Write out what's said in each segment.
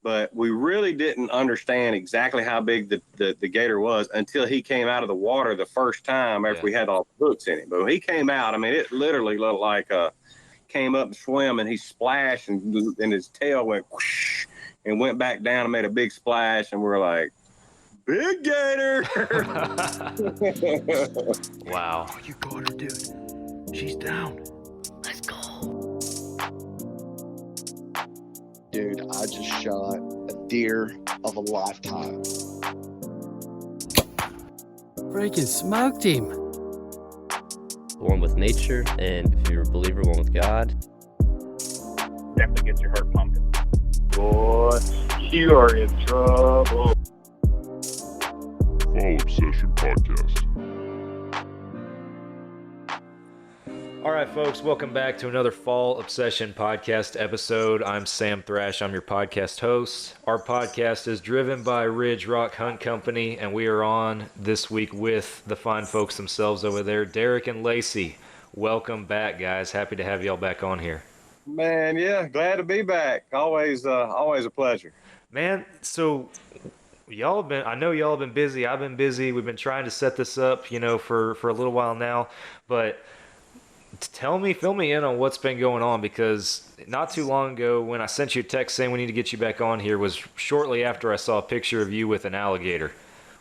but we really didn't understand exactly how big the gator was until he came out of the water the first time after we had all the hooks in him. But when he came out, I mean, it literally looked like came up and swam, and he splashed, and his tail went whoosh, and went back down and made a big splash, and we were like, Big Gator! Wow. Oh, you got her, dude. She's down. Let's go. Dude, I just shot a deer of a lifetime. Freaking smoked him. One with nature, and if you're a believer, one with God. Definitely gets your heart pumping. Boy, you are in trouble. Fall Obsession Podcast. All right, folks, welcome back to another Fall Obsession Podcast episode. I'm Sam Thrash. I'm your podcast host. Our podcast is driven by Ridge Rock Hunt Company, and we are on this week with the fine folks themselves over there, Derek and Lacey. Welcome back, guys. Happy to have y'all back on here. Man, yeah, glad to be back. Always a pleasure. Man, so I know y'all have been busy. I've been busy. We've been trying to set this up, for a little while now, but fill me in on what's been going on, because not too long ago when I sent you a text saying we need to get you back on here was shortly after I saw a picture of you with an alligator.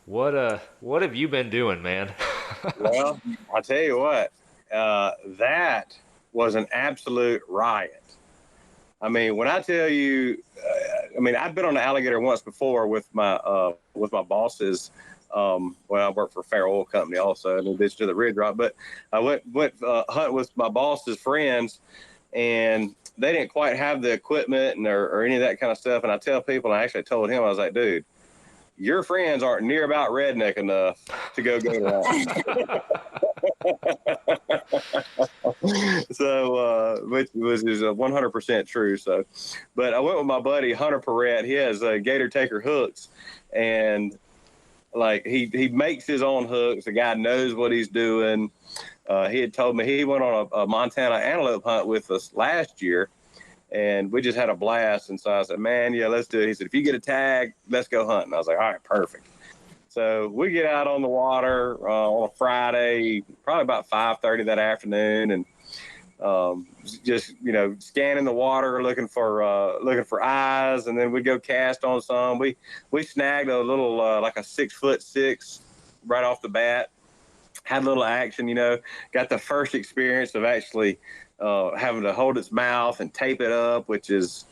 What have you been doing, man? Well, I'll tell you what, that was an absolute riot. I mean, when I tell you, I've been on an alligator once before with my bosses. I work for a fair oil company also, in addition to the Ridge Rock. But I went hunt with my boss's friends, and they didn't quite have the equipment or any of that kind of stuff. And I tell people, and I actually told him, I was like, dude, your friends aren't near about redneck enough to go that. So, which is 100% true. So, but I went with my buddy Hunter Perrette. He has Gator Taker hooks, and like he makes his own hooks. The guy knows what he's doing. He had told me he went on a Montana antelope hunt with us last year, and we just had a blast. And so I said, man, yeah, let's do it. He said, if you get a tag, let's go hunting. I was like, all right, perfect. So we get out on the water on a Friday, probably about 5:30 that afternoon, and just scanning the water, looking for eyes, and then we go cast on some. We snagged a little like a 6'6" right off the bat. Had a little action, got the first experience of actually having to hold its mouth and tape it up, which is,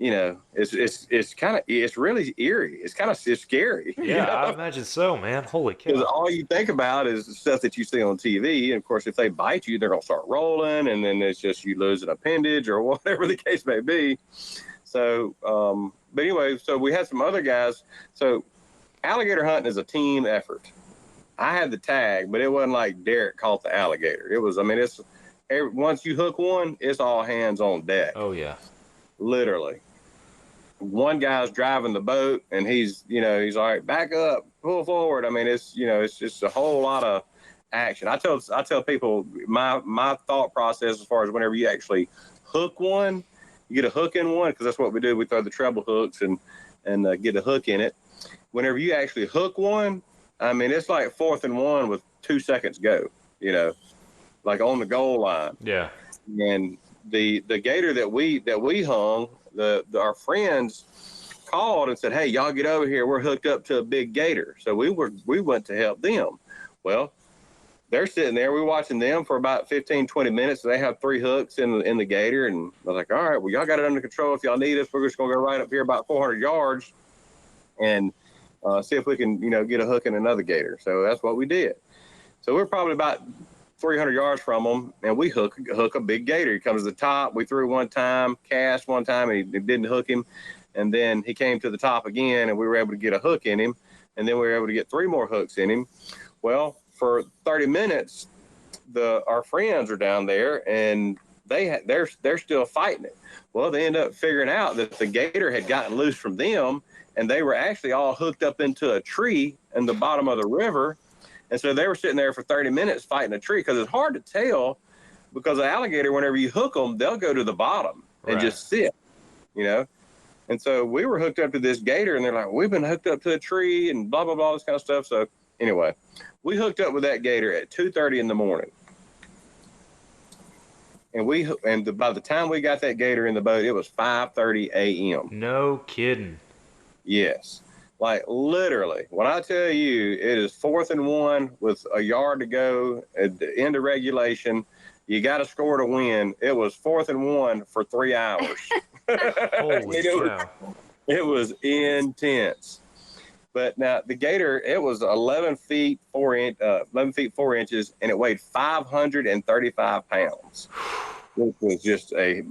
it's really eerie. It's scary. Yeah, I imagine so, man. Holy cow. Because all you think about is the stuff that you see on TV. And of course, if they bite you, they're going to start rolling, and then it's just you lose an appendage or whatever the case may be. So, but anyway, so we had some other guys. So alligator hunting is a team effort. I had the tag, but it wasn't like Derek caught the alligator. It was, once you hook one, it's all hands on deck. Oh, yeah. Literally. One guy's driving the boat, and he's all right, back up, pull forward. It's just a whole lot of action. I tell people my thought process as far as whenever you actually hook one, you get a hook in one, because that's what we do. We throw the treble hooks and get a hook in it. Whenever you actually hook one, it's like 4th and 1 with 2 seconds go, like on the goal line. Yeah. And the gator that we hung, our friends called and said, hey, y'all get over here. We're hooked up to a big gator. So we went to help them. Well, they're sitting there. We're watching them for about 15, 20 minutes. They have 3 hooks in the gator. And I was like, all right, well, y'all got it under control. If y'all need us, we're just going to go right up here about 400 yards and see if we can, get a hook in another gator. So that's what we did. So we're probably about 300 yards from them, and we hook a big gator. He comes to the top. We threw one time, cast one time, and he didn't hook him. And then he came to the top again, and we were able to get a hook in him. And then we were able to get 3 more hooks in him. Well, for 30 minutes, our friends are down there, and they're still fighting it. Well, they end up figuring out that the gator had gotten loose from them, and they were actually all hooked up into a tree in the bottom of the river. And so they were sitting there for 30 minutes fighting a tree, because it's hard to tell, because an alligator, whenever you hook them, they'll go to the bottom and just sit, And so we were hooked up to this gator, and they're like, we've been hooked up to a tree and blah, blah, blah, this kind of stuff. So anyway, we hooked up with that gator at 2:30 in the morning. And by the time we got that gator in the boat, it was 5:30 a.m. No kidding. Yes. Like literally, when I tell you it is 4th and 1 with a yard to go at the end of regulation, you got to score to win. It was 4th and 1 for 3 hours. Holy cow. It was intense. But now the gator, it was 11 feet 4 inches, and it weighed 535 pounds. It was just a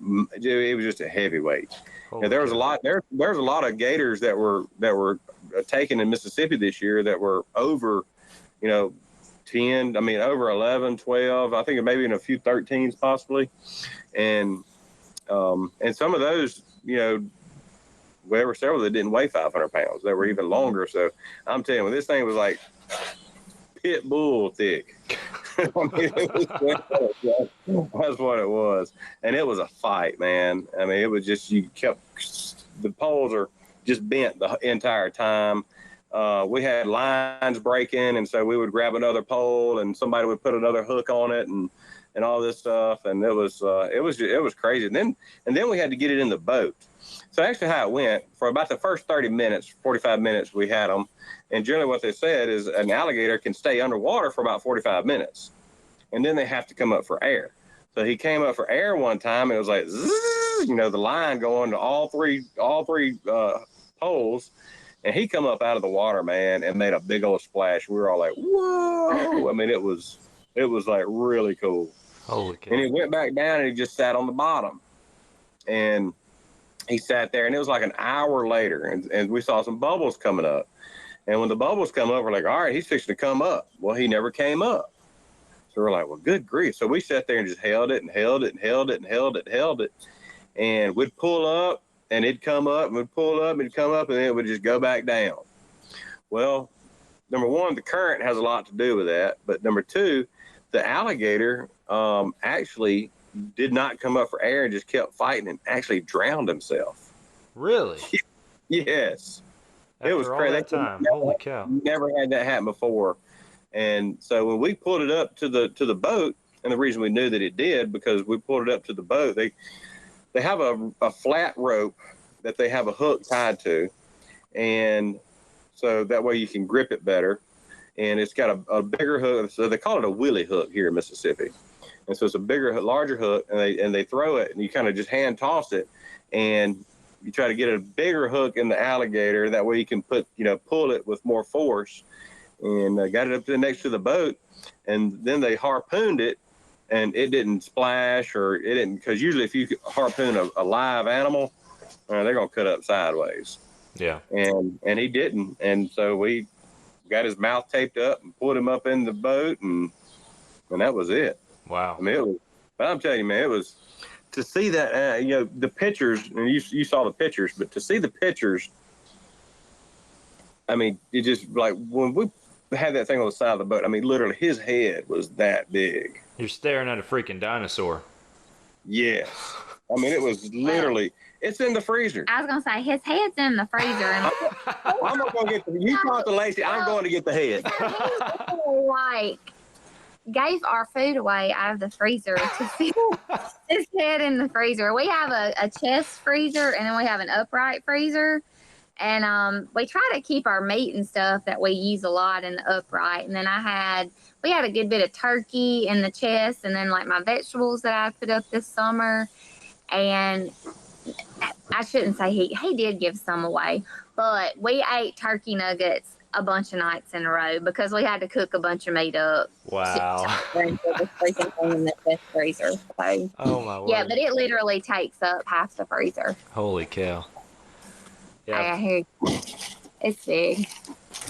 heavyweight. Now, there was a lot. There's a lot of gators that were taken in Mississippi this year that were over, 10. I mean, over 11, 12. I think maybe in a few 13s possibly, and some of those, there were several that didn't weigh 500 pounds. They were even longer. So I'm telling you, this thing was like pit bull thick. I mean, that's what it was. And it was a fight, man. I mean, it was just, the poles are just bent the entire time. We had lines breaking, and so we would grab another pole and somebody would put another hook on it and all this stuff. And it was crazy. And then we had to get it in the boat. So actually how it went, for about the first 30 minutes, 45 minutes, we had them. And generally what they said is an alligator can stay underwater for about 45 minutes. And then they have to come up for air. So he came up for air one time, and it was like, zzz, the line going to all three poles. And he come up out of the water, man, and made a big old splash. We were all like, whoa. I mean, it was like really cool. Holy cow. And he went back down, and he just sat on the bottom. And he sat there, and it was like an hour later, and we saw some bubbles coming up. And when the bubbles come up, we're like, all right, he's fixing to come up. Well, he never came up. So we're like, well, good grief. So we sat there and just held it and held it and held it and held it and held it. And we'd pull up, and it'd come up, and we'd pull up, and it'd come up, and then it would just go back down. Well, number one, the current has a lot to do with that. But number two, the alligator actually did not come up for air and just kept fighting and actually drowned himself. Really? Yes. After it was all crazy. that time. Holy cow. Never had that happen before. And so when we pulled it up to the boat, and the reason we knew that it did, because we pulled it up to the boat, they have a flat rope that they have a hook tied to, and so that way you can grip it better. And it's got a bigger hook, so they call it a willy hook here in Mississippi. And so it's a bigger, larger hook, and they throw it, and you kind of just hand toss it, and you try to get a bigger hook in the alligator. That way you can pull it with more force, and got it up to next to the boat, and then they harpooned it, and it didn't splash, or it didn't, because usually if you harpoon a live animal, they're gonna cut up sideways. Yeah. And he didn't, and so we got his mouth taped up and pulled him up in the boat, and that was it. Wow. I mean, but I'm telling you, man, it was to see that, the pictures, and you saw the pictures, but to see the pictures, I mean, it just, like, when we had that thing on the side of the boat, I mean, literally, his head was that big. You're staring at a freaking dinosaur. Yes. I mean, it was literally, it's in the freezer. I was going to say, his head's in the freezer. And I'm not going to get you talk to Lacey, I'm going to get the head. Like, gave our food away out of the freezer to see his head in the freezer. We have a chest freezer, and then we have an upright freezer. And we try to keep our meat and stuff that we use a lot in the upright. And then we had a good bit of turkey in the chest, and then like my vegetables that I put up this summer. And I shouldn't say he did give some away, but we ate turkey nuggets a bunch of nights in a row because we had to cook a bunch of meat up. Wow. In the chest freezer. So, oh my word. yeah, but it literally takes up half the freezer. Holy cow. Yeah. It's big.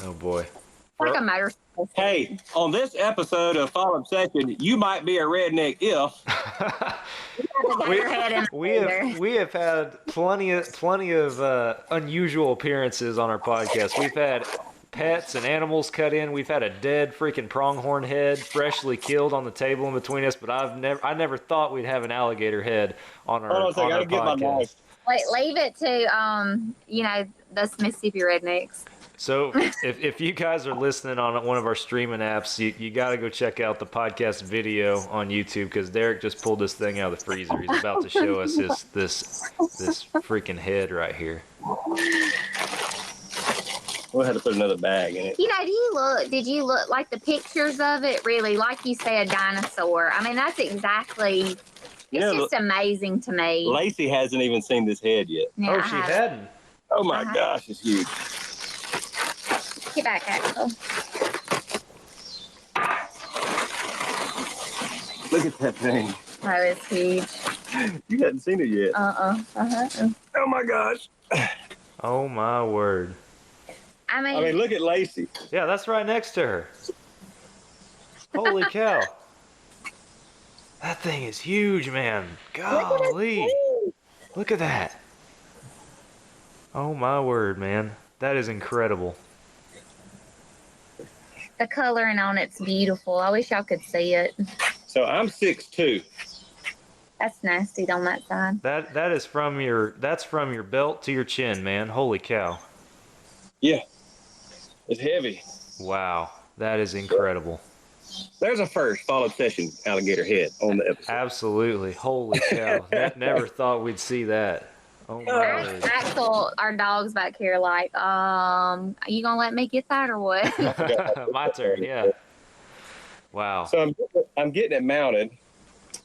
Oh boy. It's like a motorcycle. Hey, on this episode of Fall Obsession, you might be a redneck if we have had plenty of unusual appearances on our podcast. We've had pets and animals cut in. We've had a dead freaking pronghorn head freshly killed on the table in between us, but I never thought we'd have an alligator head on our podcast. leave it to the Mississippi rednecks. So if you guys are listening on one of our streaming apps, you got to go check out the podcast video on YouTube because Derek just pulled this thing out of the freezer. He's about to show us this freaking head right here. We'll have to put another bag in it. Did you look like the pictures of it? Really, like you said, dinosaur. I mean, that's exactly. It's just amazing to me. Lacey hasn't even seen this head yet. Yeah, she hadn't. Oh my gosh, it's huge. Get back, Axel. Look at that thing. Oh, it's huge. You hadn't seen it yet. Oh my gosh. Oh my word. I mean, look at Lacey. Yeah, that's right next to her. Holy cow. That thing is huge, man. Golly. Look at that. Oh my word, man. That is incredible. the coloring on it's beautiful. I wish y'all could see it. So I'm 6'2". That's nasty on that side. That is from your belt to your chin, man. Holy cow. Yeah. It's heavy. Wow. That is incredible. There's a first fall obsession alligator head on the episode. Absolutely. Holy cow. Never thought we'd see that. Oh my word. Axel, our dog's back here like, are you gonna let me get that or what? My turn, yeah. Wow. So I'm getting it mounted,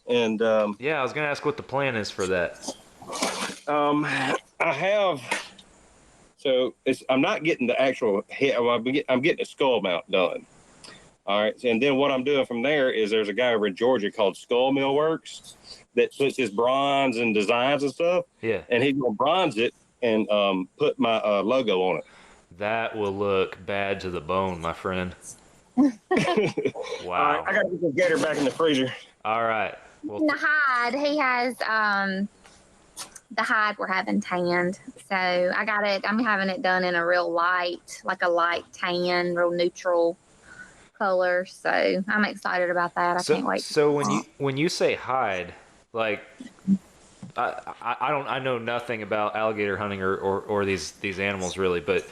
and yeah, I was gonna ask what the plan is for that. I have. So I'm not getting the actual head. I'm getting the skull mount done. All right, and then what I'm doing from there is there's a guy over in Georgia called Skull Mill Works that puts his bronze and designs and stuff. Yeah. And he's gonna bronze it and put my logo on it. That will look bad to the bone, my friend. Wow. Wow. All right, I gotta get the gator back in the freezer. All right. Well, The hide, he has the hide we're having tanned. So I got it. I'm having it done in a real light, like a light tan, real neutral color. So I'm excited about that. I can't wait. So when you say hide, like I know nothing about alligator hunting or these animals really, but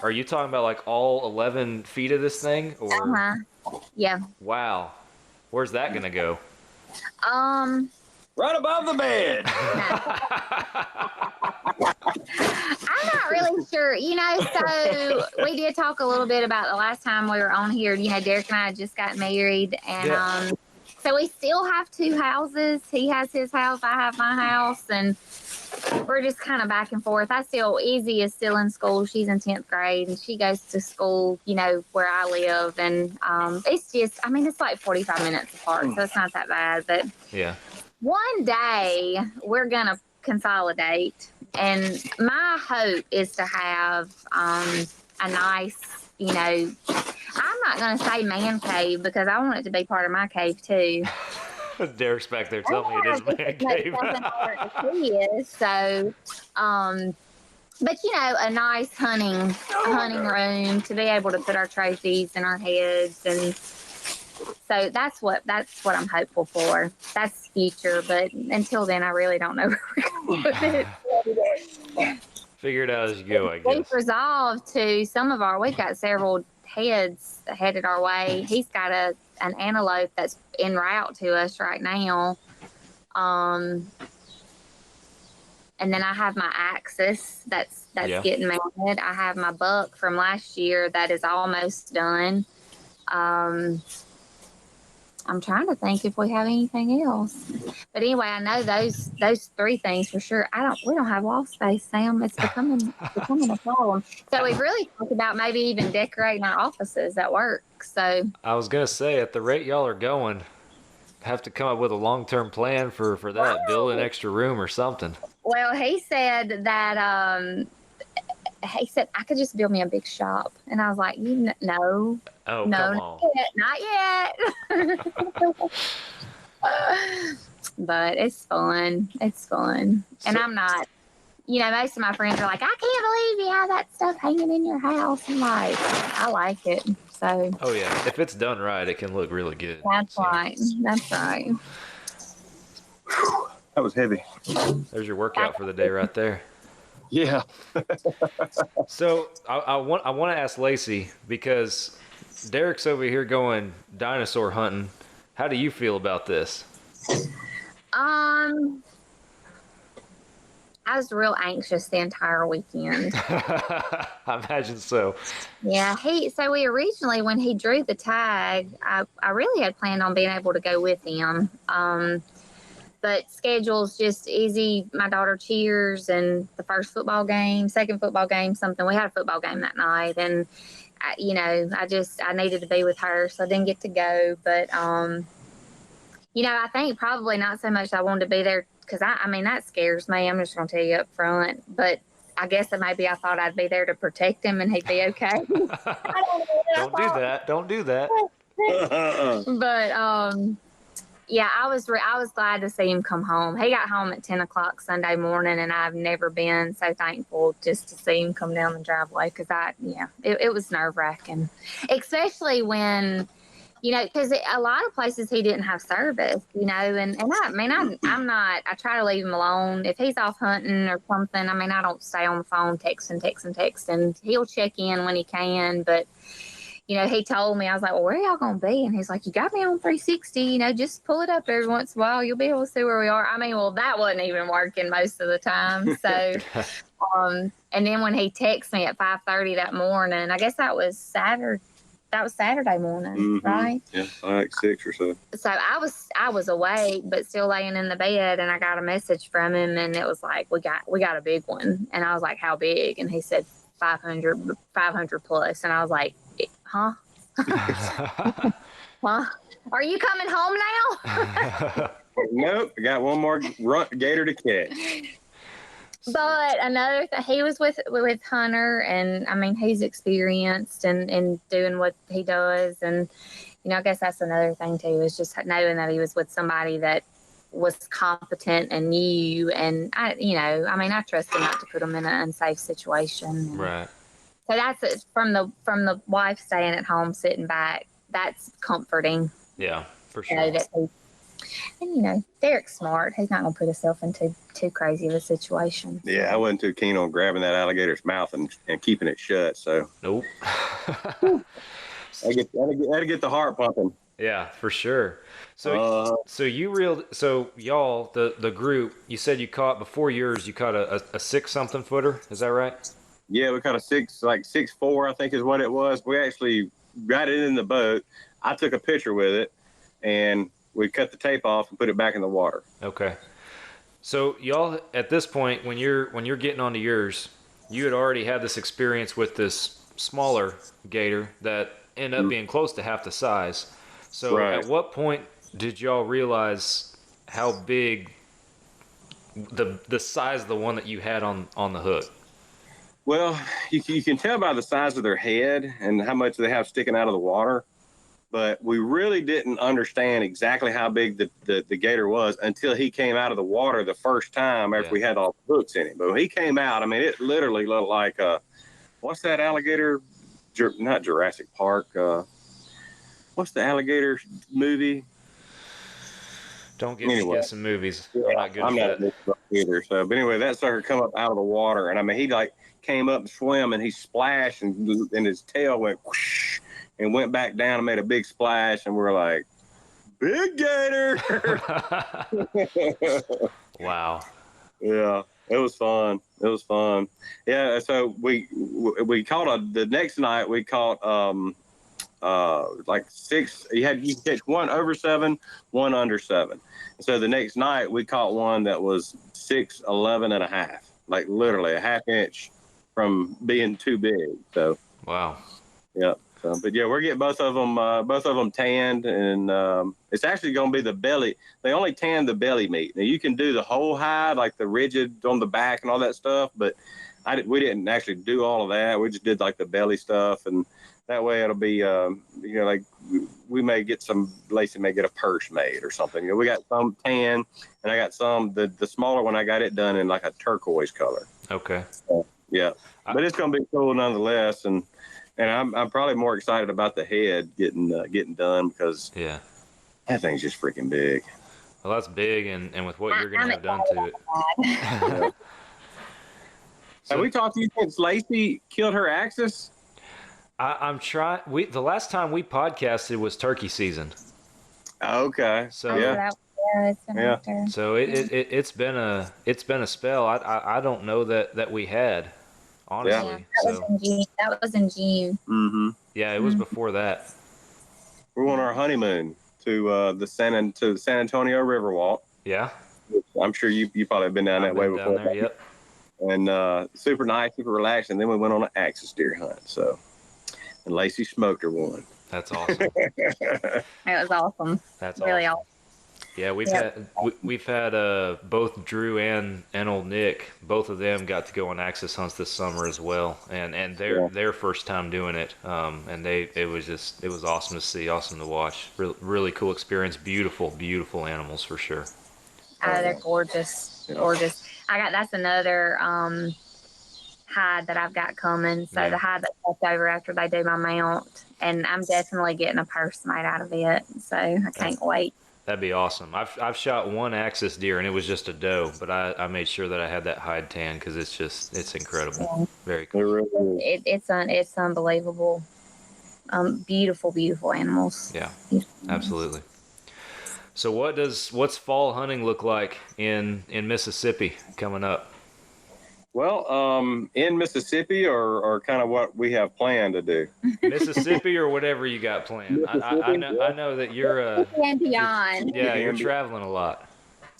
are you talking about like all 11 feet of this thing? Or yeah. Wow. Where's that gonna go? Right above the bed. I'm not really sure. So we did talk a little bit about the last time we were on here. Derek and I just got married, and so we still have two houses. He has his house, I have my house, and we're just kind of back and forth. Izzy is still in school. She's in 10th grade, and she goes to school, where I live, and it's just, it's like 45 minutes apart, so it's not that bad, but yeah. One day we're going to consolidate, and my hope is to have a nice, I'm not going to say man cave because I want it to be part of my cave too. Derek's back there telling me it is man cave. So, but a nice hunting room to be able to put our trophies and our heads, and so that's what I'm hopeful for. That's future, but until then, I really don't know where we're going with it. Figure it out as you go, I guess. We've resolved to we've got several heads headed our way. He's got an antelope that's en route to us right now. And then I have my axis that's getting mounted. I have my buck from last year that is almost done. I'm trying to think if we have anything else. But anyway, I know those three things for sure. We don't have wall space, Sam. It's becoming a problem. So we've really talked about maybe even decorating our offices at work. So I was gonna say, at the rate y'all are going, have to come up with a long-term plan for that. Build an extra room or something. Well, he said that he said I could just build me a big shop, and I was like, no. Oh, no, come on. not yet. But it's fun. It's fun. And I'm not, most of my friends are like, I can't believe you have that stuff hanging in your house. I'm like, I like it. So. Oh, yeah. If it's done right, it can look really good. That's right. That's right. That was heavy. There's your workout for the day right there. Yeah. So I want to ask Lacey, because Derek's over here going dinosaur hunting. How do you feel about this? I was real anxious the entire weekend. I imagine so. Yeah, so we originally, when he drew the tag, I really had planned on being able to go with him. But schedule's just easy. My daughter cheers, and the first football game, second football game, something. We had a football game that night, and I needed to be with her, so I didn't get to go. But I think probably not so much I wanted to be there, because that scares me. I'm just gonna tell you up front. But I guess that maybe I thought I'd be there to protect him and he'd be okay. Don't do that. Don't do that. But yeah, I was glad to see him come home. He got home at 10 o'clock Sunday morning, and I've never been so thankful just to see him come down the driveway, because it was nerve-wracking, especially when, because a lot of places he didn't have service, and I try to leave him alone. If he's off hunting or something, I don't stay on the phone texting. He'll check in when he can, but he told me, I was like, well, where are y'all going to be? And he's like, you got me on 360, just pull it up every once in a while. You'll be able to see where we are. That wasn't even working most of the time. So, and then when he texted me at 5:30 that morning, I guess that was Saturday morning, right? Yeah, like 6 or so. So I was awake, but still laying in the bed, and I got a message from him, and it was like, we got a big one. And I was like, how big? And he said 500 plus. And I was like, huh? Huh? Are you coming home now? Nope, I got one more gator to catch. But another thing, he was with Hunter, and he's experienced and doing what he does, and I guess that's another thing too, is just knowing that he was with somebody that was competent and knew, and I trust him not to put him in an unsafe situation. Right. So that's it. From the wife staying at home, sitting back, that's comforting. Yeah, for sure. Derek's smart. He's not going to put himself into too crazy of a situation. Yeah, I wasn't too keen on grabbing that alligator's mouth and keeping it shut. So nope. I had to get the heart pumping. Yeah, for sure. So y'all, the group, you said you caught before yours. You caught a 6-something footer. Is that right? Yeah, we caught a 6'4", I think is what it was. We actually got it in the boat. I took a picture with it, and we cut the tape off and put it back in the water. Okay. So y'all, at this point, when you're getting onto yours, you had already had this experience with this smaller gator that ended up being close to half the size. So right. At what point did y'all realize how big the size of the one that you had on the hook? Well, you can tell by the size of their head and how much they have sticking out of the water, but we really didn't understand exactly how big the gator was until he came out of the water the first time after we had all the hooks in him. But when he came out, it literally looked like what's that alligator? Not Jurassic Park. What's the alligator movie? Don't get me guessing movies. Yeah, I'm not good at that either. So, but anyway, that sucker come up out of the water, and he came up and swam, and he splashed, and his tail went whoosh, and went back down and made a big splash, and we were like, big gator. Wow. Yeah, it was fun. Yeah, so we caught the next night we caught 6. You catch one over 7, one under 7. So the next night we caught one that was 6'11" and a half, like literally a half inch from being too big. So wow. Yeah. So, but yeah, we're getting both of them tanned, and it's actually going to be the belly. They only tan the belly meat. Now you can do the whole hide, like the rigid on the back and all that stuff, but we didn't actually do all of that. We just did like the belly stuff, and that way it'll be like we may get Lacey may get a purse made or something. We got some tan, and I got some the smaller one. I got it done in like a turquoise color. Okay. Yeah, but it's going to be cool nonetheless, and I'm probably more excited about the head getting done, because that thing's just freaking big. Well, that's big, and with what you're going to have done to it. Have we talked to you since Lacey killed her axis? I'm trying. The last time we podcasted was turkey season. Okay. So yeah. So it's been a spell. I don't know that we had, honestly. That was in June. Mm-hmm. Yeah, it was before that. We're on our honeymoon to the San Antonio Riverwalk. Yeah. I'm sure you probably have been down that way before. There, yep. And super nice, super relaxed, and then we went on an axis deer hunt. So, and Lacey smoked her one. That's awesome. It was awesome. That's really awesome. Yeah, we've had both Drew and old Nick. Both of them got to go on axis hunts this summer as well, and their first time doing it. And it was awesome to see, awesome to watch. Really cool experience. Beautiful animals for sure. They're gorgeous, gorgeous. That's another hide that I've got coming. So the hide that's left over after they do my mount, and I'm definitely getting a purse made out of it. So I can't wait. That'd be awesome. I've shot one axis deer and it was just a doe, but I made sure that I had that hide tan because it's incredible. Yeah. Very cool. It's unbelievable. Beautiful animals. Yeah, absolutely. So what's fall hunting look like in Mississippi coming up? Well, in Mississippi or kind of what we have planned to do. Mississippi or whatever you got planned. I know that you're and beyond. Yeah, you're traveling a lot.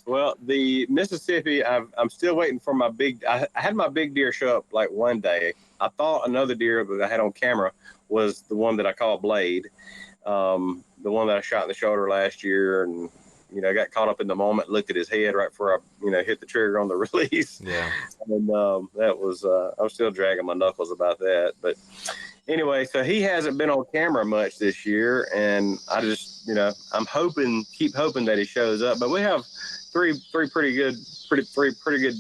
Well, the Mississippi, I'm still waiting for my big. I had my big deer show up like one day. I thought another deer that I had on camera was the one that I call Blade, the one that I shot in the shoulder last year, and I got caught up in the moment, looked at his head right before I hit the trigger on the release. Yeah, and that was I was still dragging my knuckles about that, but. Anyway, so he hasn't been on camera much this year, and I just, I'm keep hoping that he shows up. But we have three pretty good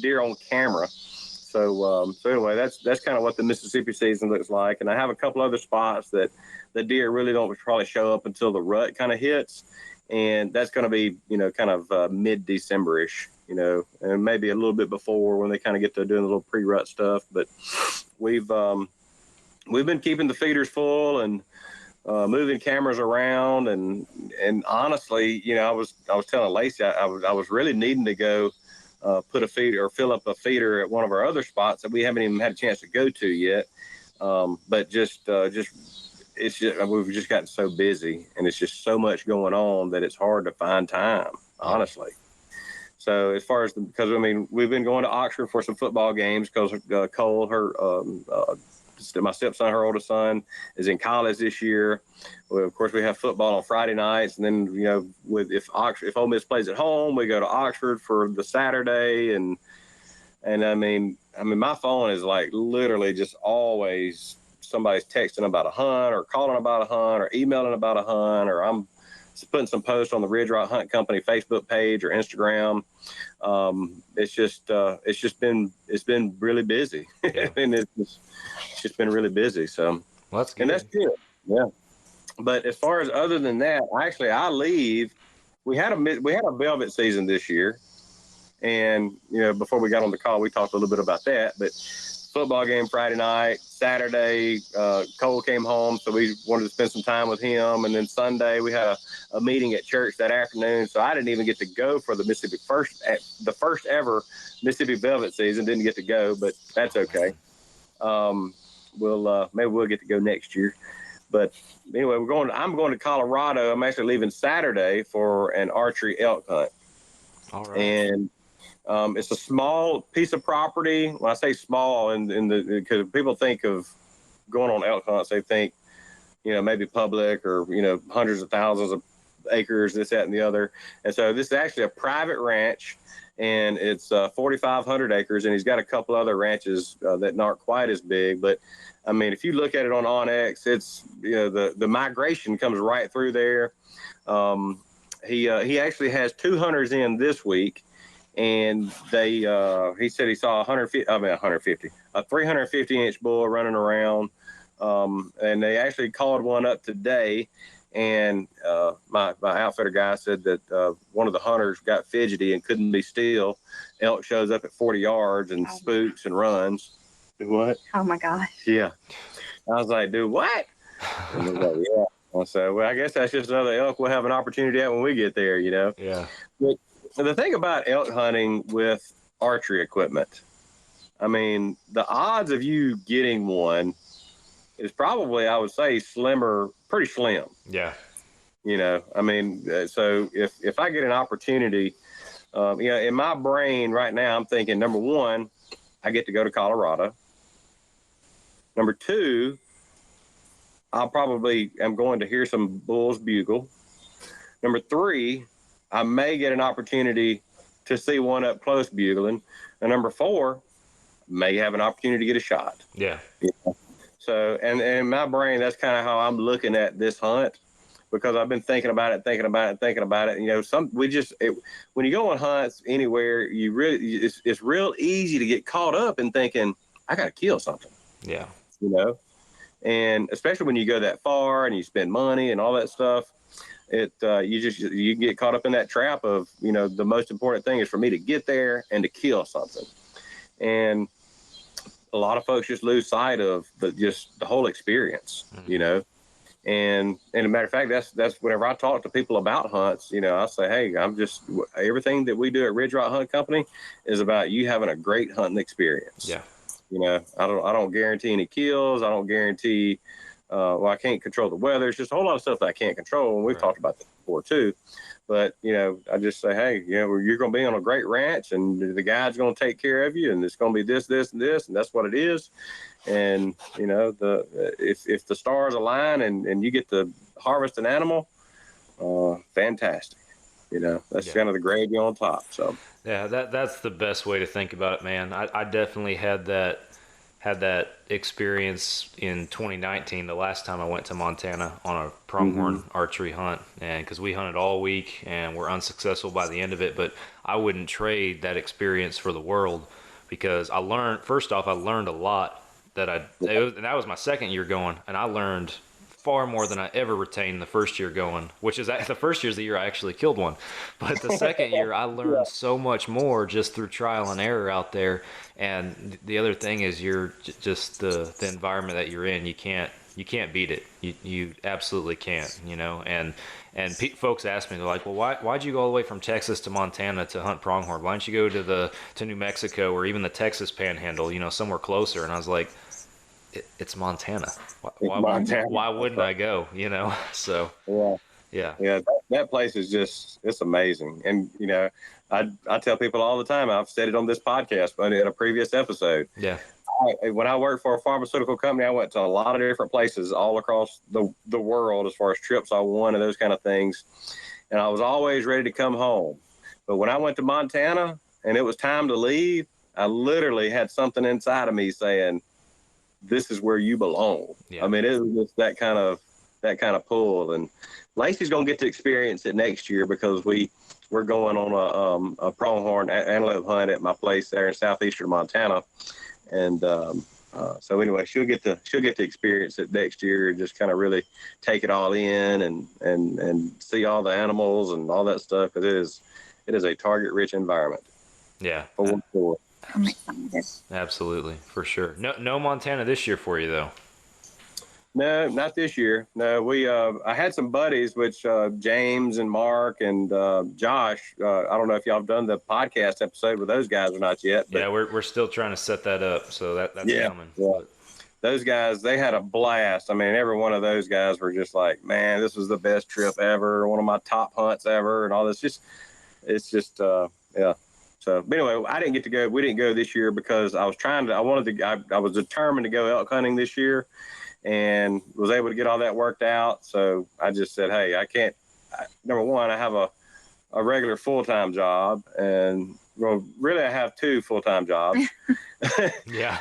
deer on camera. So anyway, that's kind of what the Mississippi season looks like. And I have a couple other spots that the deer really don't probably show up until the rut kind of hits, and that's going to be kind of mid-December-ish, and maybe a little bit before when they kind of get to doing a little pre-rut stuff. But we've been keeping the feeders full and moving cameras around, and honestly, I was telling Lacey I was really needing to go put a feeder or fill up a feeder at one of our other spots that we haven't even had a chance to go to yet. But we've just gotten so busy, and it's just so much going on that it's hard to find time, honestly. So as far as because we've been going to Oxford for some football games because Cole, my stepson, her oldest son, is in college this year. Well, of course, we have football on Friday nights, and then if Ole Miss plays at home, we go to Oxford for the Saturday, and my phone is like literally just always somebody's texting about a hunt or calling about a hunt or emailing about a hunt, or I'm putting some posts on the Ridge Rock Hunt Company Facebook page or Instagram. It's been really busy. Yeah. And it's just been really busy. So that's good. And that's good. Yeah. But as far as other than that, actually I leave. We had a velvet season this year, and before we got on the call, we talked a little bit about that. But football game Friday night, Saturday, Cole came home, so we wanted to spend some time with him. And then Sunday, we had a meeting at church that afternoon, so I didn't even get to go for the first ever Mississippi Velvet season. Didn't get to go, but that's okay. Maybe we'll get to go next year. But anyway, I'm going to Colorado. I'm actually leaving Saturday for an archery elk hunt. All right. And it's a small piece of property. When I say small, because people think of going on elk hunts, they think, maybe public or, hundreds of thousands of acres, this, that, and the other. And so this is actually a private ranch, and it's 4,500 acres. And he's got a couple other ranches that aren't quite as big. But if you look at it on OnX, it's, the migration comes right through there. He actually has 2 hunters in this week. And he said he saw a 350-inch bull running around. And they actually called one up today, And my outfitter guy said that one of the hunters got fidgety and couldn't be still. Elk shows up at 40 yards and spooks and runs. Do what? Oh my gosh. Yeah. I was like, do what? And he was like, yeah. So, well, I guess that's just another elk we'll have an opportunity at when we get there, you know? Yeah. But the thing about elk hunting with archery equipment, I mean, the odds of you getting one is probably, I would say, pretty slim. Yeah. You know, I mean, so if I get an opportunity, you know, in my brain right now, I'm thinking, number one, I get to go to Colorado. Number two, I probably am going to hear some bulls bugle. Number three, I may get an opportunity to see one up close bugling. And number four, may have an opportunity to get a shot. Yeah. You know? So, and in my brain, that's kind of how I'm looking at this hunt, because I've been thinking about it. You know, when you go on hunts anywhere, it's real easy to get caught up in thinking, I got to kill something. Yeah. You know, and especially when you go that far and you spend money and all that stuff, you get caught up in that trap of, you know, the most important thing is for me to get there and to kill something. And a lot of folks just lose sight of the whole experience, you know. And as a matter of fact, that's whenever I talk to people about hunts, you know, I say, hey, everything that we do at Ridge Rock Hunt Company is about you having a great hunting experience. Yeah. You know, I don't guarantee any kills. I don't guarantee, I can't control the weather. It's just a whole lot of stuff that I can't control. And we've talked about that before too. But, you know, I just say, hey, you know, you're going to be on a great ranch and the guide's going to take care of you. And it's going to be this, this, and this. And that's what it is. And, you know, if the stars align and you get to harvest an animal, fantastic. You know, that's kind of the gravy on top. So, yeah, that's the best way to think about it, man. I definitely had that experience in 2019, the last time I went to Montana on a pronghorn archery hunt, and because we hunted all week and were unsuccessful by the end of it, but I wouldn't trade that experience for the world, because I learned a lot and that was my second year going, and I learned far more than I ever retained the first year going, which is the first year's the year I actually killed one. But the second year I learned so much more just through trial and error out there. And the other thing is you're just the environment that you're in, you can't beat it. You absolutely can't, you know. And folks ask me, they're like, well, why'd you go all the way from Texas to Montana to hunt pronghorn? Why don't you go to New Mexico or even the Texas Panhandle, you know, somewhere closer? And I was like, it's Montana. Why wouldn't I go? You know, so yeah. That place is it's amazing. And you know, I tell people all the time. I've said it on this podcast, but in a previous episode. Yeah. When I worked for a pharmaceutical company, I went to a lot of different places all across the world as far as trips I won and those kind of things. And I was always ready to come home. But when I went to Montana and it was time to leave, I literally had something inside of me saying, this is where you belong. Yeah. I mean, it was just that kind of pull. And Lacey's going to get to experience it next year because we're going on a pronghorn antelope hunt at my place there in southeastern Montana. And so anyway, she'll get to experience it next year and just kind of really take it all in and see all the animals and all that stuff. Because it is a target rich environment. Yeah. For I'm excited. Absolutely, for sure. No Montana this year for you though. No, not this year. No, I had some buddies, which James and Mark and Josh. I don't know if y'all have done the podcast episode with those guys or not yet. But, yeah, we're still trying to set that up, so that's coming. Yeah. Those guys, they had a blast. I mean, every one of those guys were just like, man, this was the best trip ever, one of my top hunts ever, and all this. Yeah. So, but anyway, I didn't get to go. We didn't go this year because I was determined to go elk hunting this year and was able to get all that worked out. So I just said, hey, I can't, number one, I have a regular full-time job, and well, really I have two full-time jobs. Yeah.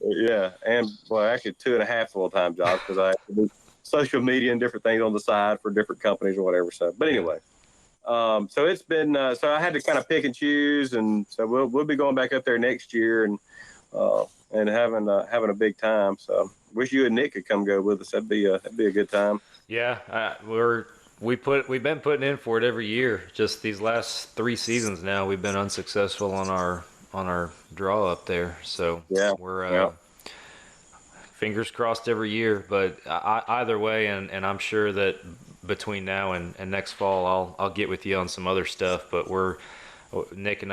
Yeah. And well, actually 2.5 full-time jobs because I have to do social media and different things on the side for different companies or whatever. So, but anyway. So it's been, so I had to kind of pick and choose, and so we'll be going back up there next year and having a big time. So wish you and Nick could come go with us. That'd be a good time. Yeah, we've been putting in for it every year. Just these last 3 seasons now, we've been unsuccessful on our draw up there. So Yeah, we're fingers crossed every year. But either way, and I'm sure that between now and next fall, I'll get with you on some other stuff. But Nick and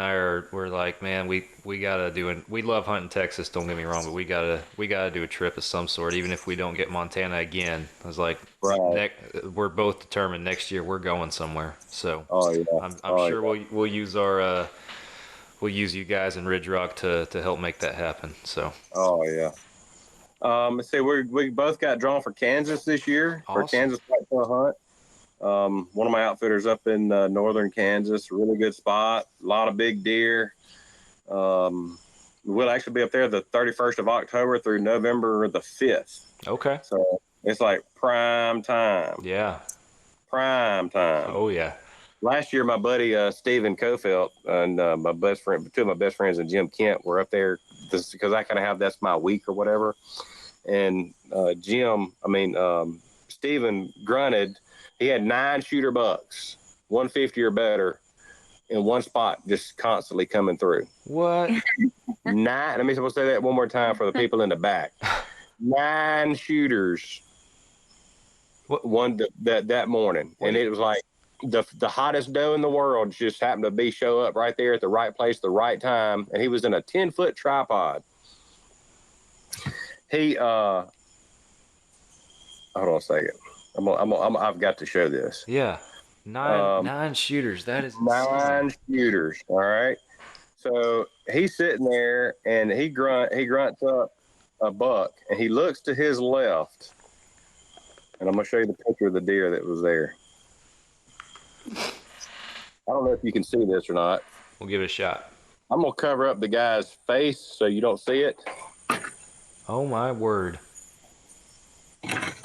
we're like, man, we gotta do it. We love hunting Texas, don't get me wrong, but we gotta do a trip of some sort, even if we don't get Montana again. I was like, right. we're both determined next year we're going somewhere. So I'm sure we'll use we'll use you guys in Ridge Rock to help make that happen. So let's see, we both got drawn for Kansas this year. Awesome. For Kansas Whitetail Hunt. One of my outfitters up in northern Kansas, really good spot, a lot of big deer. We'll actually be up there the 31st of October through November the 5th. Okay. So it's like prime time. Yeah. Prime time. Oh yeah. Last year, my buddy Stephen Kofelt and my best friend, 2 of my best friends, and Jim Kent were up there because I kind of have that's my week or whatever. And Stephen grunted. He had 9 shooter bucks, 150 or better, in one spot, just constantly coming through. What? 9. Let me say that one more time for the people in the back. 9 shooters. What? One that morning, and it was like the hottest doe in the world just happened to show up right there at the right place, the right time, and he was in a 10-foot tripod. He hold on a second. I've got to show this. Yeah. 9 shooters. That is 9 shooters. All right. So he's sitting there and he grunts up a buck, and he looks to his left, and I'm gonna show you the picture of the deer that was there. I don't know if you can see this or not. We'll give it a shot. I'm gonna cover up the guy's face so you don't see it. Oh my word.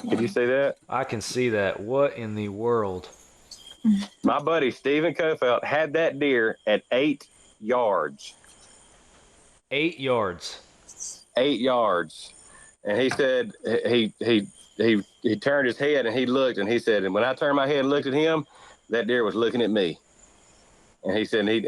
Did you see that? I can see that. What in the world? My buddy Stephen Kofelt had that deer at 8 yards. 8 yards. 8 yards. And he said he turned his head and he looked, and he said, and when I turned my head and looked at him, that deer was looking at me. And he said he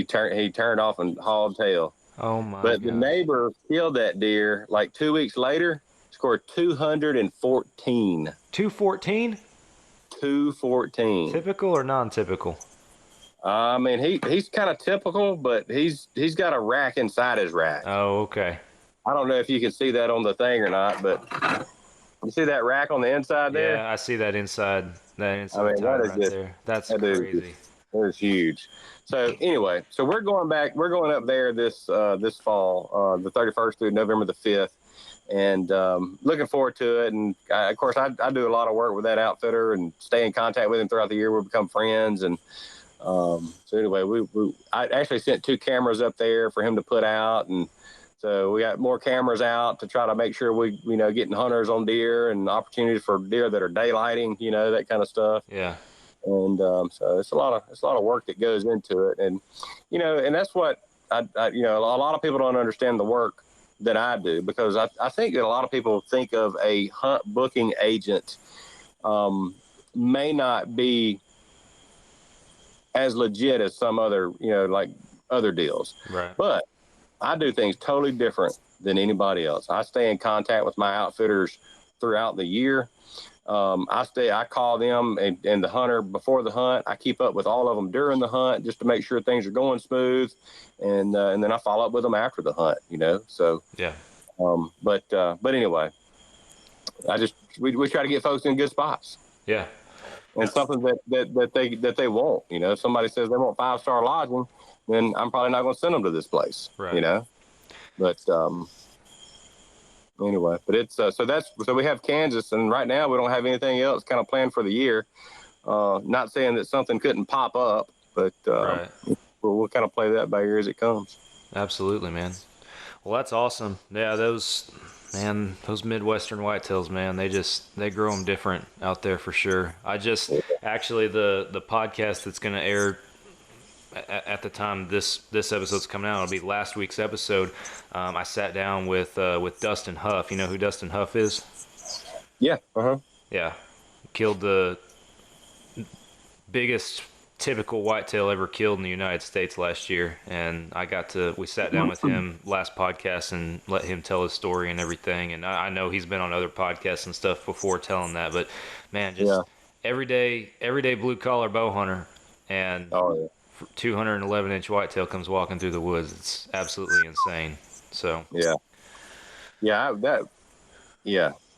turned off and hauled tail. Oh my But the neighbor killed that deer like 2 weeks later, scored 214. 214? 214. Typical or non-typical? I mean, he's kind of typical, but he's got a rack inside his rack. Oh, okay. I don't know if you can see that on the thing or not, but you see that rack on the inside there? Yeah, I see that inside. That inside I mean, tire that is right just, there. That's that crazy. It's huge. So anyway, so we're going up there this fall, the 31st through November the 5th, and looking forward to it. And of course, I do a lot of work with that outfitter and stay in contact with him throughout the year. We've become friends, and so anyway, I actually sent 2 cameras up there for him to put out, and so we got more cameras out to try to make sure we getting hunters on deer and opportunities for deer that are daylighting, that kind of stuff. Yeah. And so it's a lot of work that goes into it, and and that's what a lot of people don't understand the work that I do, because I think that a lot of people think of a hunt booking agent may not be as legit as some other like other deals, Right. but I do things totally different than anybody else. I stay in contact with my outfitters throughout the year. I call them and the hunter before the hunt. I keep up with all of them during the hunt just to make sure things are going smooth, and then I follow up with them after the hunt. So Yeah. But anyway, we try to get folks in good spots. Yeah. And something that they want. If somebody says they want 5-star lodging, then I'm probably not going to send them to this place. Right. But anyway, but it's so we have Kansas, and right now we don't have anything else kind of planned for the year. Not saying that something couldn't pop up, but Right. we'll kind of play that by ear as it comes. Absolutely, man. Well, that's awesome. Yeah, those Midwestern whitetails, man, they grow them different out there for sure. I just actually the podcast that's going to air at the time this episode's coming out, it'll be last week's episode. I sat down with Dustin Huff. You know who Dustin Huff is? Yeah. Yeah, killed the biggest typical whitetail ever killed in the United States last year, and we sat down with him last podcast and let him tell his story and everything. And I know he's been on other podcasts and stuff before telling that, but man, just everyday blue collar bow hunter, and 211-inch whitetail comes walking through the woods. It's absolutely insane. So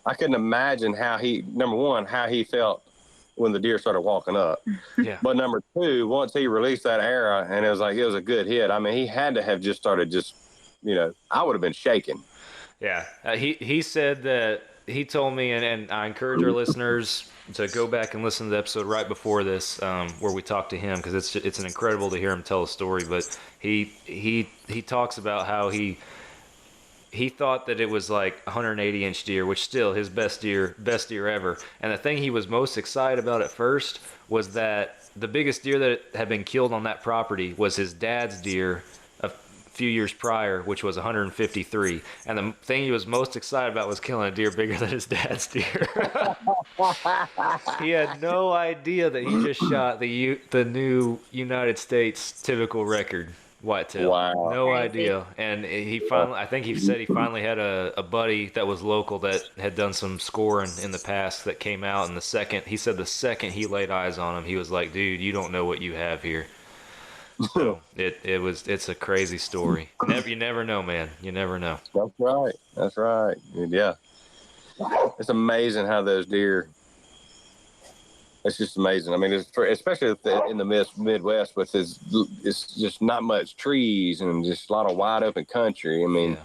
I couldn't imagine how he felt when the deer started walking up. Yeah. But number two, once he released that arrow and it was a good hit, I mean, he had to have just started I would have been shaking. Yeah. He said that, he told me, and I encourage our listeners to go back and listen to the episode right before this, where we talked to him, because it's incredible to hear him tell a story. But he talks about how he thought that it was like 180-inch deer, which still his best deer ever. And the thing he was most excited about at first was that the biggest deer that had been killed on that property was his dad's deer a few years prior, which was 153. And the thing he was most excited about was killing a deer bigger than his dad's deer. He had no idea that he just shot the new United States typical record whitetail. Wow. No idea. And I think he said he finally had a buddy that was local that had done some scoring in the past that came out, and the second he laid eyes on him, he was like, dude, you don't know what you have here. So it's a crazy story. You never know, man. You never know. That's right. Yeah. It's amazing how those deer, it's just amazing. I mean, especially in the Midwest, with it's just not much trees and just a lot of wide open country. I mean,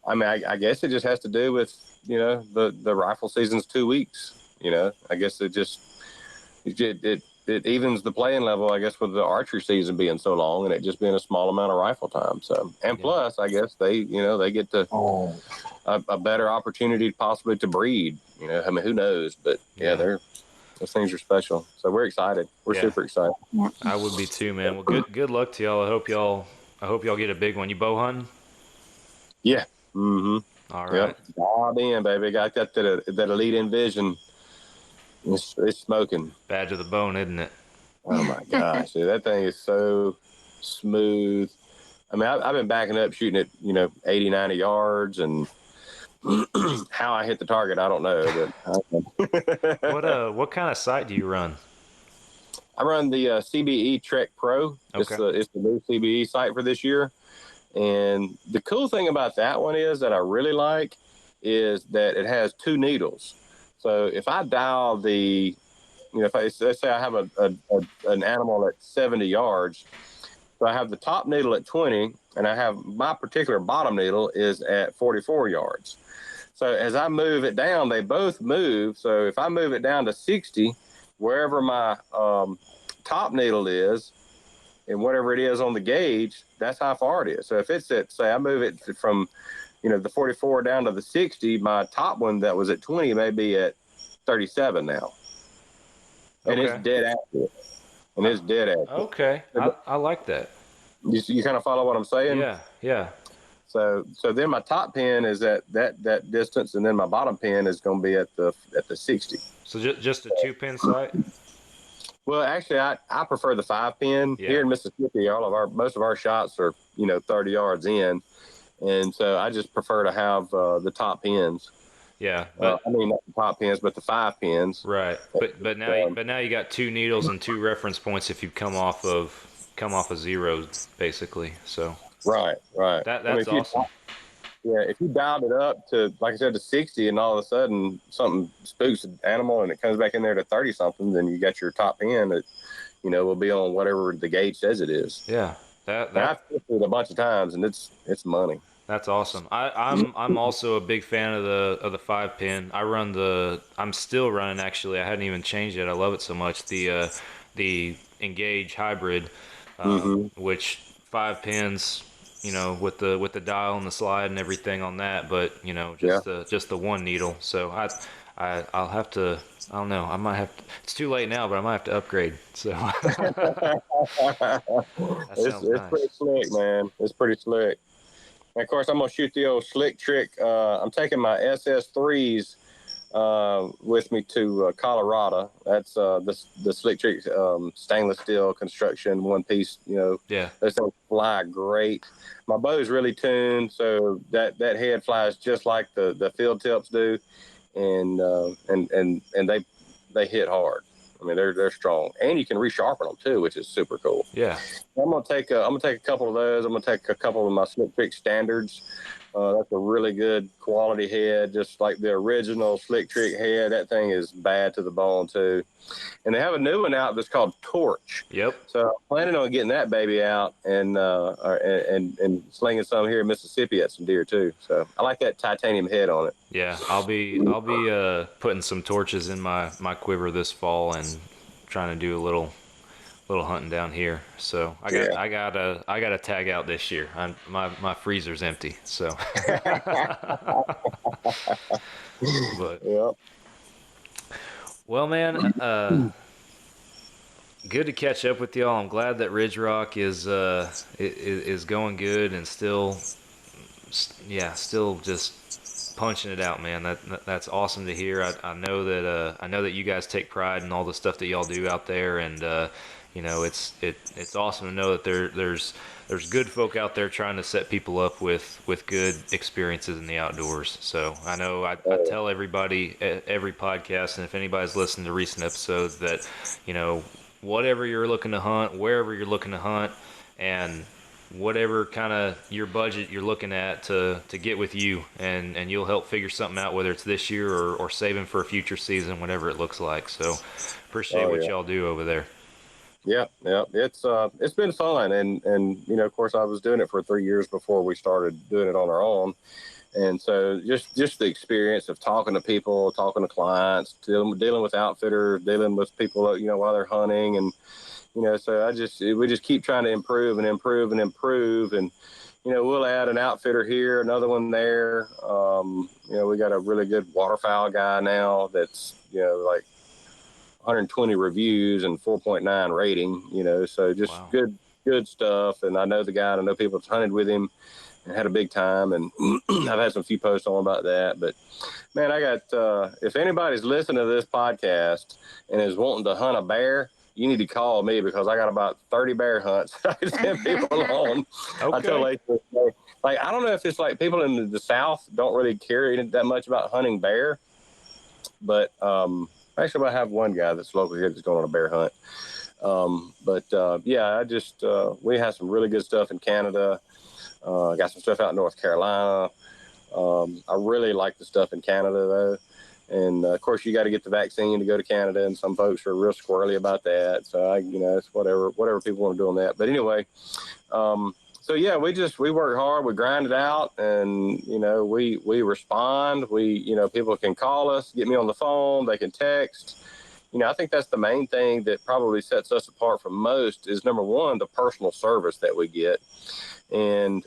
I guess it just has to do with the rifle season's 2 weeks. I guess it evens the playing level. I guess with the archery season being so long and it just being a small amount of rifle time. So plus, I guess they get a better opportunity possibly to breed. I mean, who knows? But those things are special. So we're excited. We're super excited. Yeah. I would be too, man. Well, good luck to y'all. I hope y'all get a big one. You bow hunting? Yeah. Mm-hmm. All right. Dialed in, baby. Got that elite Envision. It's smoking. Badge of the bone, isn't it? Oh my gosh, dude, that thing is so smooth. I mean, I've been backing up shooting it, 80, 90 yards, and how I hit the target, I don't know. But what kind of sight do you run? I run the CBE Trek Pro. Okay. It's the new CBE sight for this year. And the cool thing about that one is that I really like is that it has 2 needles. So if I dial let's say I have an animal at 70 yards, so I have the top needle at 20, and I have my particular bottom needle is at 44 yards. So as I move it down, they both move. So if I move it down to 60, wherever my top needle is, and whatever it is on the gauge, that's how far it is. So if it's say I move it from, the 44 down to the 60, my top one that was at 20 may be at 37 now. And it's dead accurate. Okay. I like that. You kind of follow what I'm saying? Yeah. So then my top pin is at that distance, and then my bottom pin is going to be at the 60. So just a 2-pin sight? Well, actually, I prefer the 5-pin. Yeah. Here in Mississippi, most of our shots are 30 yards in, and so I just prefer to have the top pins. Yeah, but not the top pins, but the 5 pins. Right, but now you got 2 needles and 2 reference points if you come off of zeros, basically. So right. That's awesome. If you dialed it up to, like I said, to 60, and all of a sudden something spooks an animal and it comes back in there to 30 something, then you got your top pin that will be on whatever the gauge says it is. Yeah, I've fished it a bunch of times, and it's money. That's awesome. I'm also a big fan of the 5-pin. I'm still running, actually. I hadn't even changed it. I love it so much. The Engage Hybrid, which 5 pins, with the dial and the slide and everything on that, but just the one needle. So I'll have to. I don't know. I might have. It's too late now, but I might have to upgrade. So that sounds It's nice. pretty slick, man. It's pretty slick. And of course, I'm gonna shoot the old slick trick. I'm taking my SS3s with me to Colorado. That's the slick trick stainless steel construction, one piece. Yeah. Those things fly great. My bow's really tuned, so that head flies just like the field tips do, and they hit hard. I mean, they're strong, and you can resharpen them too, which is super cool. Yeah. I'm gonna take a couple of those. I'm gonna take a couple of my Slick Trick standards. That's a really good quality head, just like the original Slick Trick head. That thing is bad to the bone too. And they have a new one out that's called Torch. Yep. So I'm planning on getting that baby out and slinging some here in Mississippi at some deer too. So I like that titanium head on it. Yeah, I'll be putting some torches in my quiver this fall and trying to do a little hunting down here. So I got a tag out this year. My freezer's empty. So. But. Yep. Well, man, good to catch up with y'all. I'm glad that Ridge Rock is going good and still just punching it out, man. That's awesome to hear. I know that you guys take pride in all the stuff that y'all do out there, and it's awesome to know that there's good folk out there trying to set people up with good experiences in the outdoors. So I know I tell everybody every podcast, and if anybody's listened to recent episodes, that whatever you're looking to hunt, wherever you're looking to hunt, and whatever kind of your budget you're looking at to get with you, and you'll help figure something out, whether it's this year or saving for a future season, whatever it looks like. So appreciate what y'all do over there. Yeah. It's been fun, and of course I was doing it for 3 years before we started doing it on our own, and so just the experience of talking to people, talking to clients, dealing with outfitters, dealing with people while they're hunting, and so we just keep trying to improve, and we'll add an outfitter here, another one there. We got a really good waterfowl guy now that's like 120 reviews and 4.9 rating, so just wow. good stuff. And I know the guy, and I know people that's hunted with him and had a big time, and I've had some few posts on about that. But man, I got if anybody's listening to this podcast and is wanting to hunt a bear, you need to call me, because I got about 30 bear hunts I can send people on. Okay. I tell Lacey, like, I don't know if it's like people in the South don't really care that much about hunting bear, but actually, I have one guy that's local here that's going on a bear hunt. We have some really good stuff in Canada. Got some stuff out in North Carolina. I really like the stuff in Canada, though. And of course, you got to get the vaccine to go to Canada, and some folks are real squirrely about that. So it's whatever people want to do on that. But anyway, we work hard, we grind it out, and we respond. People can call us, get me on the phone, they can text. I think that's the main thing that probably sets us apart from most is, number one, the personal service that we get. And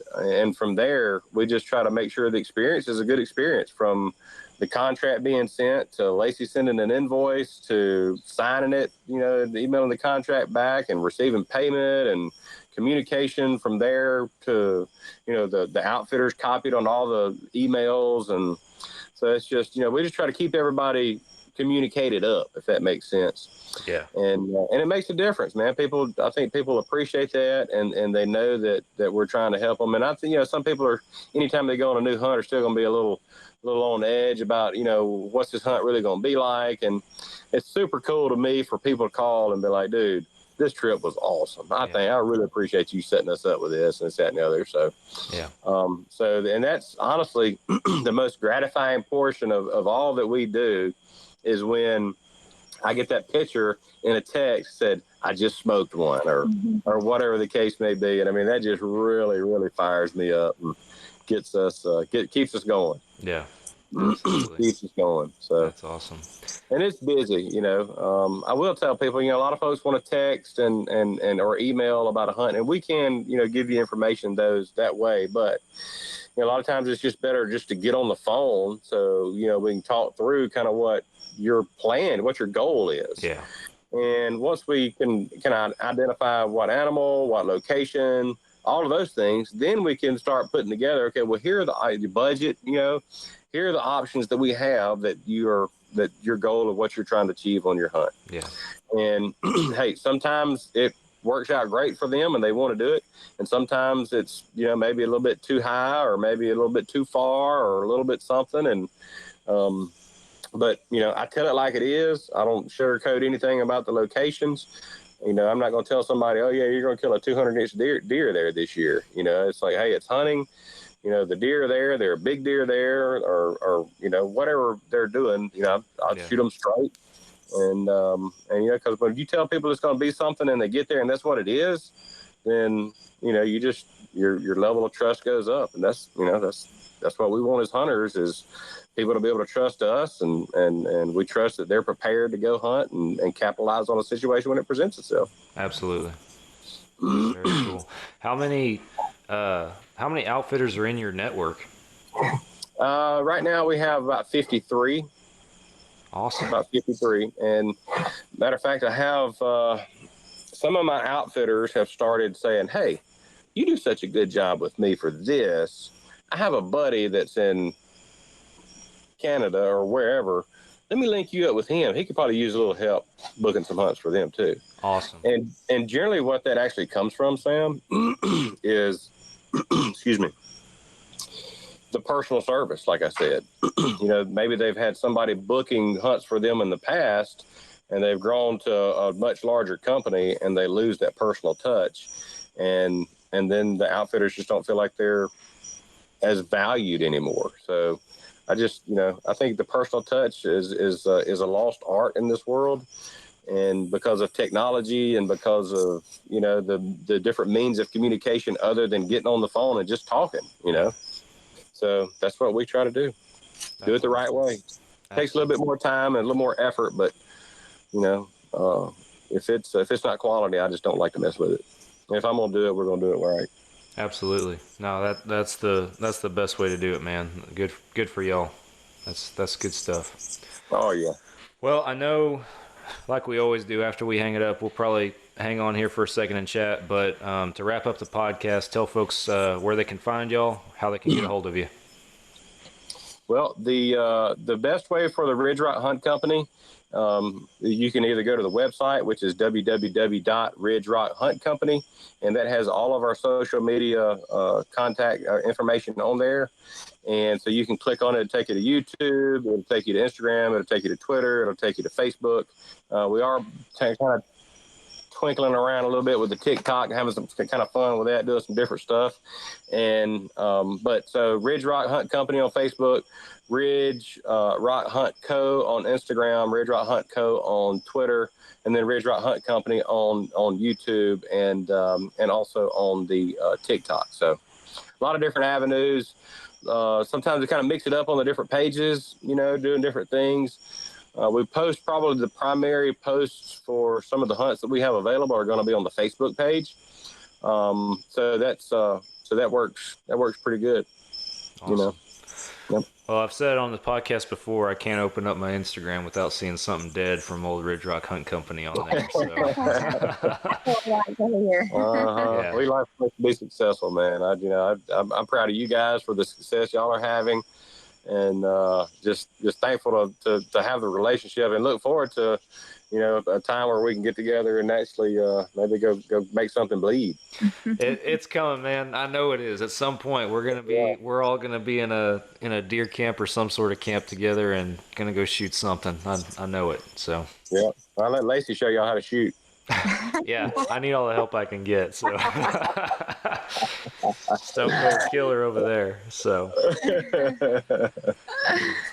from there, we just try to make sure the experience is a good experience, from the contract being sent to Lacey sending an invoice to signing it, emailing the contract back and receiving payment, and communication from there to, the outfitters copied on all the emails. And so it's just, we just try to keep everybody communicated up, if that makes sense. Yeah. And it makes a difference, man. I think people appreciate that, and they know that we're trying to help them. And I think, some people are, anytime they go on a new hunt, are still going to be a little on edge about, what's this hunt really going to be like. And it's super cool to me for people to call and be like, dude, this trip was awesome. I think I really appreciate you setting us up with this and this, that, and the other. So, yeah. And that's honestly the most gratifying portion of all that we do, is when I get that picture in a text said, I just smoked one, or whatever the case may be. And I mean, that just really, really fires me up and gets us, keeps us going. Yeah. Keeps us going. So that's awesome. and it's busy, you know. I will tell people, you know, a lot of folks want to text and or email about a hunt, and we can, you know, give you information that way. But you know, a lot of times it's just better just to get on the phone, so you know we can talk through kind of what your plan, what your goal is. Yeah. And once we can identify what animal, what location, all of those things, then we can start putting together. Okay, well, here are the budget. You know, here are the options that we have that your goal of what you're trying to achieve on your hunt. Yeah. And hey, sometimes it works out great for them and they want to do it, and sometimes it's, you know, maybe a little bit too high or maybe a little bit too far or a little bit something. And but you know, I tell it like it is. I don't sugarcoat anything about the locations. You know, I'm not going to tell somebody, oh yeah, you're going to kill a 200-inch deer there this year. You know, it's like, hey, it's hunting. You know, the deer there, they're a big deer there, or you know, whatever they're doing. You know, I'll shoot them straight. And you know, because when you tell people it's going to be something and they get there and that's what it is, then you know, you just your level of trust goes up, and that's, you know, that's what we want as hunters, is people to be able to trust us, and we trust that they're prepared to go hunt and capitalize on a situation when it presents itself. Absolutely. Very cool. How many outfitters are in your network? Right now we have about 53. Awesome. About 53. And matter of fact, I have some of my outfitters have started saying, hey, you do such a good job with me for this. I have a buddy that's in Canada or wherever. Let me link you up with him. He could probably use a little help booking some hunts for them too. Awesome. And generally what that actually comes from, Sam, is excuse me, the personal service. Like I said, you know, maybe they've had somebody booking hunts for them in the past, and they've grown to a much larger company, and they lose that personal touch, and then the outfitters just don't feel like they're as valued anymore. So I just, you know, I think the personal touch is a lost art in this world, and because of technology and because of, you know, the different means of communication other than getting on the phone and just talking, you know. So that's what we try to do. Do it the right way. Takes a little bit more time and a little more effort, but you know, if it's not quality, I just don't like to mess with it. And if I'm gonna do it, we're gonna do it right. Absolutely. No, that's the best way to do it, man. Good for y'all. That's good stuff. Oh yeah. Well, I know, like we always do, after we hang it up, we'll probably hang on here for a second and chat. But to wrap up the podcast, tell folks where they can find y'all, how they can get a hold of you. Well, the best way for the Ridge Rock Hunt Company, you can either go to the website, which is www.ridgerockhuntcompany, and that has all of our social media contact information on there. And so you can click on it, it'll take you to YouTube, it'll take you to Instagram, it'll take you to Twitter, it'll take you to Facebook. We are kind of twinkling around a little bit with the TikTok, having some kind of fun with that, doing some different stuff. And but so Ridge Rock Hunt Company on Facebook, Ridge Rock Hunt Co. on Instagram, Ridge Rock Hunt Co. on Twitter, and then Ridge Rock Hunt Company on YouTube and also on the TikTok. So a lot of different avenues. Sometimes we kind of mix it up on the different pages, you know, doing different things. We post probably the primary posts for some of the hunts that we have available are going to be on the Facebook page. So that works pretty good. Awesome. You know. Yep. Well, I've said on the podcast before, I can't open up my Instagram without seeing something dead from old Ridge Rock Hunt Company on there. So. Yeah. We like to be successful, man. I'm proud of you guys for the success y'all are having, and just thankful to have the relationship, and look forward to, you know, a time where we can get together and actually maybe go make something bleed. It's coming, man. I know it is. At some point, we're all gonna be in a deer camp or some sort of camp together, and gonna go shoot something. I know it. So yeah, I'll let Lacey show y'all how to shoot. Yeah, I need all the help I can get. So Stone Cold Killer over there. So,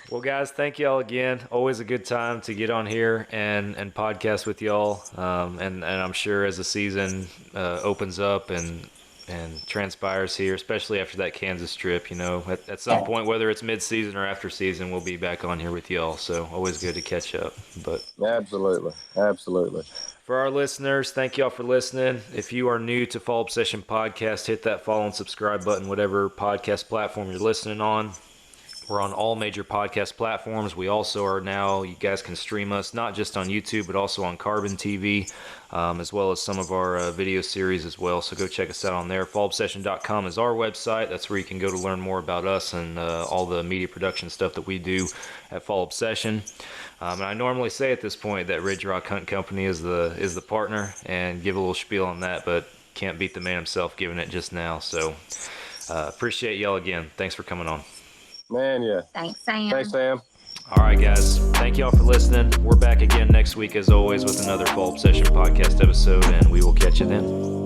well, guys, thank y'all again. Always a good time to get on here and podcast with y'all. And I'm sure as the season opens up and and transpires here, especially after that Kansas trip. You know, at some point, whether it's mid-season or after season, we'll be back on here with y'all. So always good to catch up. But Absolutely. for our listeners, thank y'all for listening. If you are new to Fall Obsession Podcast, hit that follow and subscribe button, whatever podcast platform you're listening on. We're on all major podcast platforms. We also are now, you guys can stream us, not just on YouTube, but also on Carbon TV, as well as some of our video series as well. So go check us out on there. FallObsession.com is our website. That's where you can go to learn more about us and all the media production stuff that we do at Fall Obsession. And I normally say at this point that Ridge Rock Hunt Company is the partner, and give a little spiel on that, but can't beat the man himself giving it just now. So appreciate y'all again. Thanks for coming on. Man, yeah. Thanks, Sam. Thanks, Sam. All right, guys. Thank y'all for listening. We're back again next week, as always, with another Fall Obsession Podcast episode, and we will catch you then.